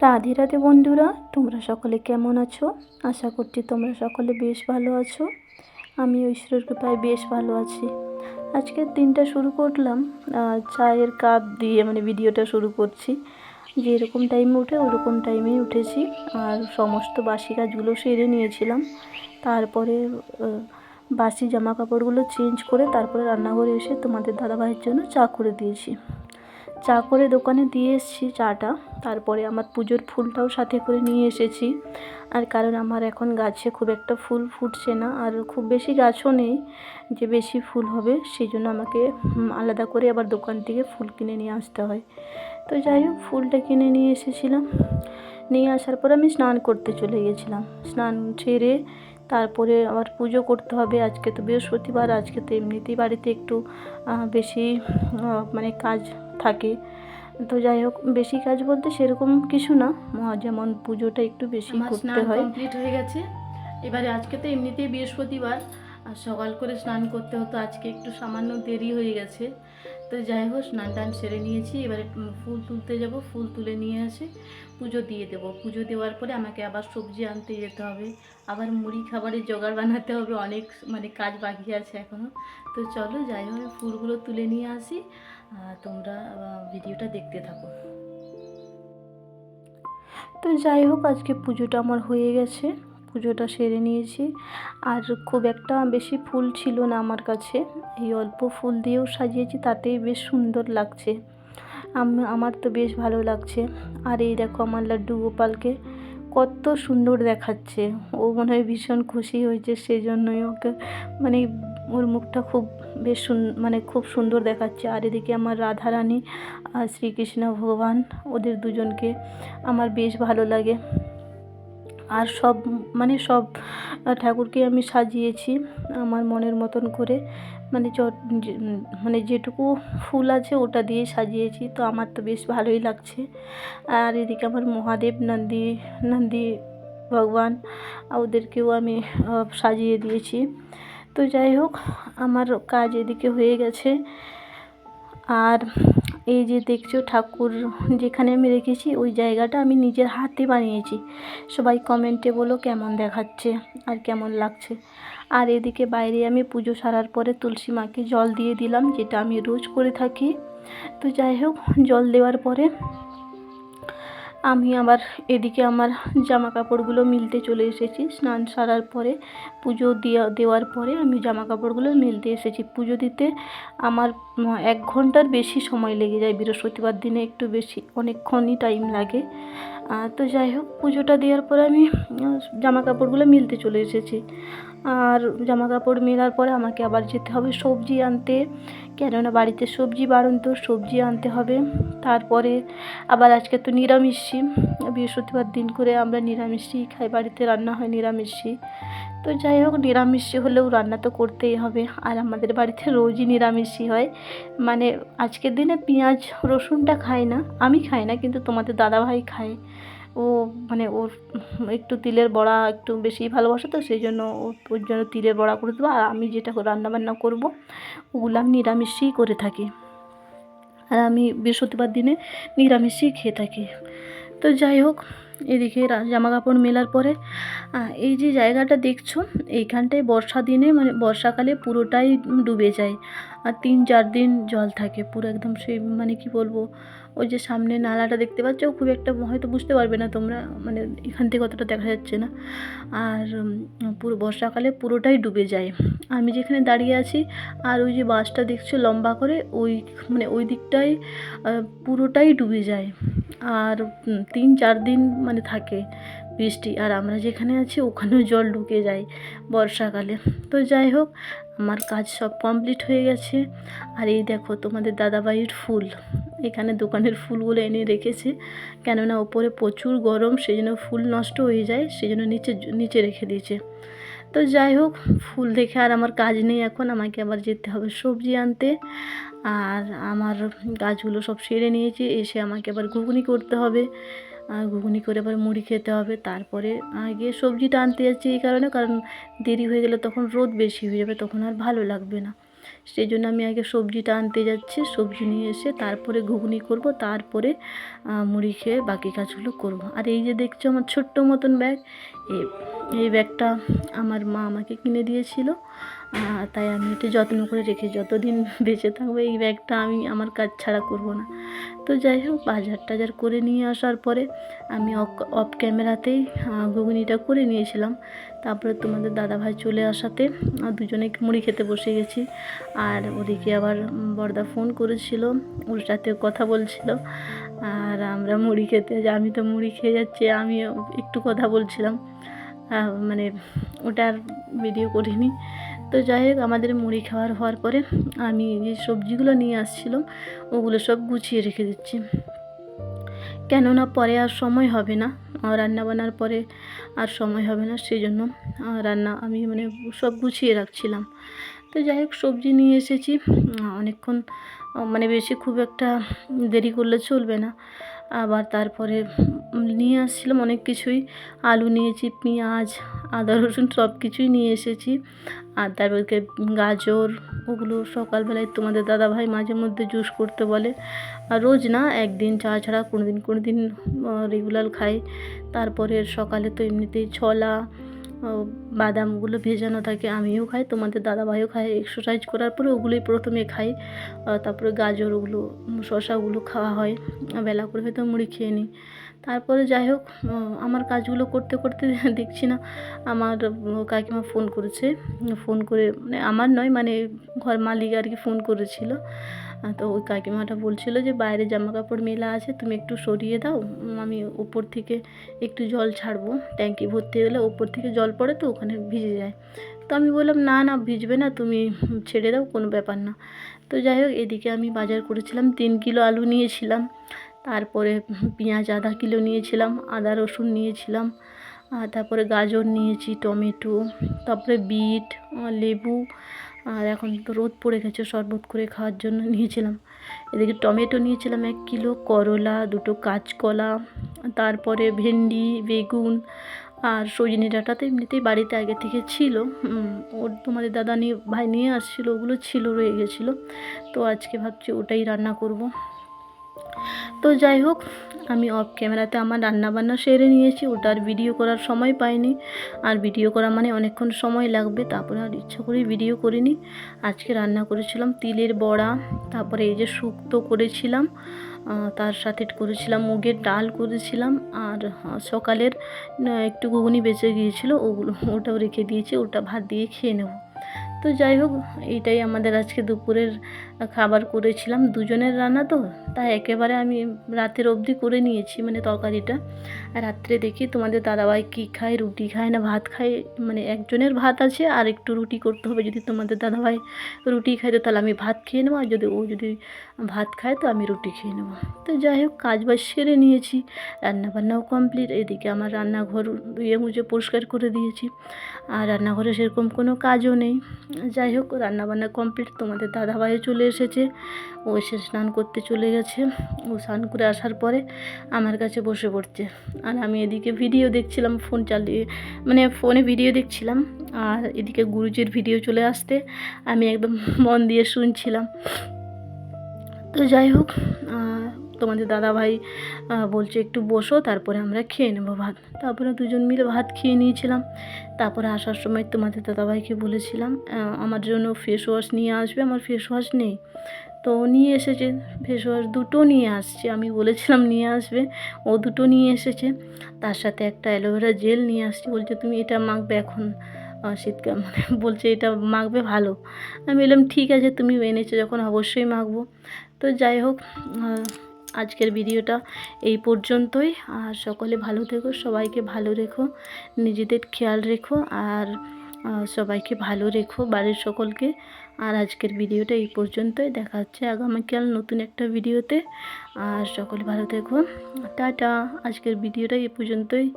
রাধে রাধে বন্ধুরা, তোমরা সকলে কেমন আছো? আশা করছি তোমরা সকলে বেশ ভালো আছো। আমি ঈশ্বরের কৃপায় বেশ ভালো আছি। আজকের দিনটা শুরু করলাম চায়ের কাপ দিয়ে, ভিডিওটা শুরু করছি। যে এরকম টাইমে উঠে ওরকম টাইমেই উঠেছি, আর সমস্ত বাসি কাজগুলো সেরে নিয়েছিলাম। তারপরে বাসি জামা কাপড়গুলো চেঞ্জ করে তারপরে রান্নাঘরে এসে তোমাদের দাদাভাইয়ের জন্য চা করে দিয়েছি। চা করে দোকানে দিয়ে এসেছি চাটা। তারপরে আমার পুজোর ফুলটাও সাথে করে নিয়ে এসেছি। আর কারণ আমার এখন গাছে খুব একটা ফুল ফুটছে না, আর খুব বেশি গাছও নেই যে বেশি ফুল হবে, সেই জন্য আমাকে আলাদা করে আবার দোকান থেকে ফুল কিনে নিয়ে আসতে হয়। তো যাই হোক, ফুলটা কিনে নিয়ে এসেছিলাম। নিয়ে আসার পর আমি স্নান করতে চলে গেছিলাম। স্নান সেরে তারপরে আবার পুজো করতে হবে। আজকে তো বৃহস্পতিবার, আজকে তো এমনিতেই বাড়িতে একটু বেশি কাজ থাকে। তো যাই হোক, বেশি কাজ বলতে সেরকম কিছু না, যেমন পুজোটা একটু বেশি করতে হয়। কমপ্লিট হয়ে গেছে। এবারে আজকে তো এমনিতেই বৃহস্পতিবার, আর সকাল করে স্নান করতে হতো, আজকে একটু সামান্য দেরি হয়ে গেছে। তো যাই হোক, স্নান টান সেরে নিয়েছি। এবারে ফুল তুলতে যাব, ফুল তুলে নিয়ে এসে পুজো দিয়ে দেবো। পুজো দেওয়ার পরে আমাকে আবার সবজি আনতে যেতে হবে, আবার মুড়ি খাবারের জোগাড় বানাতে হবে, অনেক কাজ বাকি আছে এখনও। তো চলো, যাই হোক, ফুলগুলো তুলে নিয়ে আসি, তোমরা ভিডিওটা দেখতে থাকো। তো যাই হোক, আজকে পুজোটা আমার হয়ে গেছে, পুজোটা সেরে নিয়েছি। আর খুব একটা বেশি ফুল ছিল না আমার কাছে, এই অল্প ফুল দিয়েও সাজিয়েছি, তাতেই বেশ সুন্দর লাগছে। আমার তো বেশ ভালো লাগছে। আর এই দেখো, আমার লাড্ডু গোপালকে কত সুন্দর দেখাচ্ছে। ও মনে হয় ভীষণ খুশি হয়েছে, সেই জন্যই ওকে ওর মুখটা খুব বেশ খুব সুন্দর দেখাচ্ছে। আর এদিকে আমার রাধারানী আর শ্রীকৃষ্ণ ভগবান, ওদের দুজনকে আমার বেশ ভালো লাগে। আর সব ঠাকুরকে আমি সাজিয়েছি আমার মনের মতন করে, যেটুকু ফুল আছে ওটা দিয়ে সাজিয়েছি। তো আমার তো বেশ ভালোই লাগছে। আর এদিকে আমার মহাদেব, নন্দী ভগবান, ওদেরকেও আমি সাজিয়ে দিয়েছি। তো যাই হোক, আমার কাজ এদিকে হয়ে গেছে। আর এই যে দেখছো, ঠাকুর যেখানে আমি রেখেছি ওই জায়গাটা আমি নিজের হাতে বানিয়েছি। সবাই কমেন্টে বলো কেমন দেখাচ্ছে আর কেমন লাগছে। আর এদিকে বাইরে আমি পুজো সারার পরে তুলসী মাকে জল দিয়ে দিলাম, যেটা আমি রোজ করে থাকি। তো যাই হোক, জল দেওয়ার পরে আমি আবার এদিকে আমার জামা কাপড়গুলো মিলতে চলে এসেছি। স্নান সারার পরে পুজো দেওয়ার পরে আমি জামা কাপড়গুলো মিলতে এসেছি। পুজো দিতে আমার 1 ঘন্টার বেশি সময় লেগে যায়। বৃহস্পতিবার দিনে একটু বেশি অনেকক্ষণই টাইম লাগে। তো যাই হোক, পুজোটা দেওয়ার পরে আমি জামা কাপড়গুলো মিলতে চলে এসেছি। আর জামা কাপড় মেলার পরে আমাকে আবার যেতে হবে সবজি আনতে, কেননা বাড়িতে সবজি বারণ, তো সবজি আনতে হবে। তারপরে আবার আজকে তো নিরামিষই, বৃহস্পতিবার দিন করে আমরা নিরামিষই খাই, বাড়িতে রান্না হয় নিরামিষই। তো যাই হোক, নিরামিষই হলেও রান্না তো করতেই হবে। আর আমাদের বাড়িতে রোজই নিরামিষই হয়। আজকের দিনে পেঁয়াজ রসুনটা খাই না, আমি খাই না, কিন্তু তোমাদের দাদাভাই খায়। ও ওর একটু তিলের বড়া একটু বেশি ভালোবাসে, তো সেই জন্য ওর জন্য তিলের বড়া করে দেবো। আর আমি যেটা রান্নাবান্না করব ওগুলো আমি নিরামিষই করে থাকি। আর আমি বৃহস্পতিবার দিনে নিরামিষই খেয়ে থাকি। তো যাই হোক, এদিকে জামা কাপড় মেলার পরে এই যে জায়গাটা দেখছো, এইখানটায় বর্ষা দিনে বর্ষাকালে পুরোটাই ডুবে যায়। আর 3-4 দিন জল থাকে পুরো একদম। সেই কি বলবো, ওই যে সামনে নালাটা দেখতে পাচ্ছ, খুব একটা হয়তো বুঝতে পারবে না তোমরা, এখান থেকে অতটা দেখা যাচ্ছে না। আর পুরো বর্ষাকালে পুরোটাই ডুবে যায়। আমি যেখানে দাঁড়িয়ে আছি আর ওই যে বাসটা দেখছো লম্বা করে, ওই দিকটাই পুরোটাই ডুবে যায়। আর 3-4 দিন থাকে বৃষ্টি। আর আমরা যেখানে আছি ওখানেও জল ঢুকে যায় বর্ষাকালে। তো যাই হোক, আমার কাজ সব কমপ্লিট হয়ে গেছে। আর এই দেখো, তোমাদের দাদাভাইয়ের ফুল, এখানে দোকানের ফুলগুলো এনে রেখেছে, কেননা ওপরে প্রচুর গরম, সেই জন্য ফুল নষ্ট হয়ে যায়, সেই জন্য নিচে রেখে দিয়েছে। তো যাই হোক, ফুল দেখে আর আমার কাজ নেই এখন, আমাকে আবার যেতে হবে সবজি আনতে। আর আমার গাছগুলো সব সেরে নিয়েছি, এসে আমাকে আবার ঘুগনি করতে হবে। আর ঘুগনি করে আবার মুড়ি খেতে হবে। তারপরে গিয়ে সবজিটা আনতে যাচ্ছি এই কারণ দেরি হয়ে গেলে তখন রোদ বেশি হয়ে যাবে, তখন আর ভালো লাগবে না, সেই জন্য আমি আগে সবজিটা আনতে যাচ্ছি, সবজি নিয়ে এসে তারপরে ঘুগনি করব, তারপরে মুড়ি খেয়ে বাকি কাজগুলো করব। আর এই যে দেখছো আমার ছোট্ট মতন ব্যাগ, এই ব্যাগটা আমার মা আমাকে কিনে দিয়েছিল, তাই আমি এটা যত্ন করে রেখে যতদিন বেঁচে থাকবো এই ব্যাগটা আমি আমার কাজ ছাড়া করব না। তো যাই হোক, বাজার টাজার করে নিয়ে আসার পরে আমি অফ ক্যামেরাতেই ঘুগনিটা করে নিয়েছিলাম। তারপরে তোমাদের দাদাভাই চলে আসাতে দুজনে মুড়ি খেতে বসে গেছি। আর ওদিকে আবার বড়দা ফোন করেছিল, ওর সাথে কথা বলছিল, আর আমরা মুড়ি খেতে, আমি তো মুড়ি খেয়ে যাচ্ছি, আমি একটু কথা বলছিলাম, মানে ওটার ভিডিও করিনি। তো যাই হোক, আমাদের মুড়ি হওয়ার পরে আমি যে সবজিগুলো নিয়ে আসছিলাম ওগুলো সব গুছিয়ে রেখে দিচ্ছি, কেননা পরে আর সময় হবে না, রান্না বান্নার পরে আর সময় হবে না, সেই জন্য রান্না আমি মানে সব গুছিয়ে রাখছিলাম। তো যাই হোক, সবজি নিয়ে এসেছি, অনেকক্ষণ মানে বেশি খুব একটা দেরি করলে চলবে না। আবার তারপরে নিয়ে আসছিলাম অনেক কিছুই, আলু নিয়েছি, পেঁয়াজ, আদা রসুন সব কিছুই নিয়ে এসেছি। আর তারপরে গাজর, ওগুলো সকালবেলায় তোমাদের দাদাভাই মাঝে মধ্যে জুস করতে বলে, আর রোজ না, একদিন চা ছাড়া কোনো দিন রেগুলার খাই। তারপরে সকালে তো এমনিতেই ছোলা, বাদামগুলো ভেজানো থাকে, আমিও খাই, তোমাদের দাদাভাইও খায়, এক্সারসাইজ করার পরে ওগুলোই প্রথমে খাই। তারপরে গাজর, ওগুলো শশাগুলো খাওয়া হয়, বেলা করে হয়তো মুড়ি খেয়ে নিই। তারপরে যাই হোক, আমার কাজগুলো করতে করতে দেখছি না আমার কাকিমা ফোন করেছে, ফোন করে মানে আমার নয়, মানে ঘর মালিক আর কি ফোন করেছিল। তো ওই কাকিমাটা বলছিল যে বাইরে জামা কাপড় মেলা আছে, তুমি একটু সরিয়ে দাও, আমি উপর থেকে একটু জল ছাড়বো, ট্যাঙ্কি ভর্তি হলে উপর থেকে জল পড়ে তো ওখানে ভিজে যায়। তো আমি বললাম না না, ভিজবে না, তুমি ছেড়ে দাও, কোনো ব্যাপার না। তো যাই হোক, এদিকে আমি বাজার করেছিলাম, 3 কিলো আলু নিয়েছিলাম, তারপরে পেঁয়াজ আধা কিলো নিয়েছিলাম, আদা রসুন নিয়েছিলাম, আর তারপরে গাজর নিয়েছি, টমেটো, তারপরে বিট, লেবু, আর এখন তো রোদ পড়ে গেছে, শরবত করে খাওয়ার জন্য নিয়েছিলাম। এদিকে টমেটো নিয়েছিলাম 1 কিলো, করলা, 2টো কাঁচকলা, তারপরে ভেন্ডি, বেগুন, আর সজনে ডাঁটা তো এমনিতেই বাড়িতে আগে থেকে ছিল, ওর তোমাদের দাদা ভাই নিয়ে আসছিলো, ওগুলো ছিল, রয়ে গেছিলো, তো আজকে ভাবছি ওটাই রান্না করব। তো যাই হোক, আমি অফ ক্যামেরাতে আমার রান্নাবান্না সেরে নিয়েছি, ওটার ভিডিও করার সময় পাইনি, আর ভিডিও করা মানে অনেকক্ষণ সময় লাগবে, তারপরে আর ইচ্ছা করে ভিডিও করিনি। আজকে রান্না করেছিলাম তিলের বড়া, তারপরে এই যে শুক্তো করেছিলাম, তার সাথে করেছিলাম মুগের ডাল করেছিলাম, আর সকালের একটু ঘুগনি বেঁচে গিয়েছিলো, ওটাও রেখে দিয়েছি, ওটা ভাত দিয়ে খেয়ে নেব। তো যাই হোক, এইটাই আমাদের আজকে দুপুরের খাবার করেছিলাম, দুজনের রান্না তো, তাই একেবারে আমি রাতের অবধি করে নিয়েছি, মানে তরকারিটা। আর রাত্রে দেখি তোমাদের দাদাভাই কী খায়, রুটি খায় না ভাত খায়, মানে একজনের ভাত আছে আর একটু রুটি করতে হবে, যদি তোমাদের দাদাভাই রুটি খায় তো তাহলে আমি ভাত খেয়ে নেবো, আর যদি ভাত খায় তো আমি রুটি খেয়ে নেবো। তো যাই হোক, কাজ বাজ সেরে নিয়েছি, রান্নাবান্নাও কমপ্লিট। এদিকে আমার রান্নাঘর ধুয়ে মুছে পরিষ্কার করে দিয়েছি, আর রান্নাঘরে সেরকম কোনো কাজও নেই। যাই হোক, রান্নাবান্না কমপ্লিট, তোমাদের দাদাভাইও চলে এসেছে, ও এসে স্নান করতে চলে গেছে, ও স্নান করে আসার পরে আমার কাছে বসে পড়ছে, আর আমি এদিকে ভিডিও দেখছিলাম, ফোন চালিয়ে, মানে ফোনে ভিডিও দেখছিলাম, আর এদিকে গুরুজির ভিডিও চলে আসতে আমি একদম মন দিয়ে শুনছিলাম। তো যাই হোক, তোমাদের দাদাভাই বলছে একটু বসো, তারপরে আমরা খেয়ে নেবো ভাত। তারপরে দুজন মিলে ভাত খেয়ে নিয়েছিলাম। তারপরে আসার সময় তোমাদের দাদাভাইকে বলেছিলাম আমার জন্য ফেস ওয়াশ নিয়ে আসবে, আমার ফেস ওয়াশ নেই, তো নিয়ে এসেছে ফেস ওয়াশ, 2টো নিয়ে আসছে, আমি বলেছিলাম নিয়ে আসবে, ও 2টো নিয়ে এসেছে, তার সাথে একটা অ্যালোভেরা জেল নিয়ে আসছে, বলছে তুমি এটা মাখবে এখন শীতকাল, মানে বলছে এটা মাখবে ভালো। আমি বললাম ঠিক আছে, তুমি এনেছো যখন অবশ্যই মাখবো। তো যাই হোক, আজকের ভিডিওটা এই পর্যন্তই, আর সকলে ভালো থেকো, সবাইকে ভালো রেখো, নিজেদের খেয়াল রেখো, আর সবাইকে ভালো রেখো, বাড়ির সকলকে। আর আজকের ভিডিওটা এই পর্যন্তই, দেখা হচ্ছে আগামীকাল নতুন একটা ভিডিওতে, আর সকলে ভালো থেকো, টাটা। আজকের ভিডিওটা এই পর্যন্তই।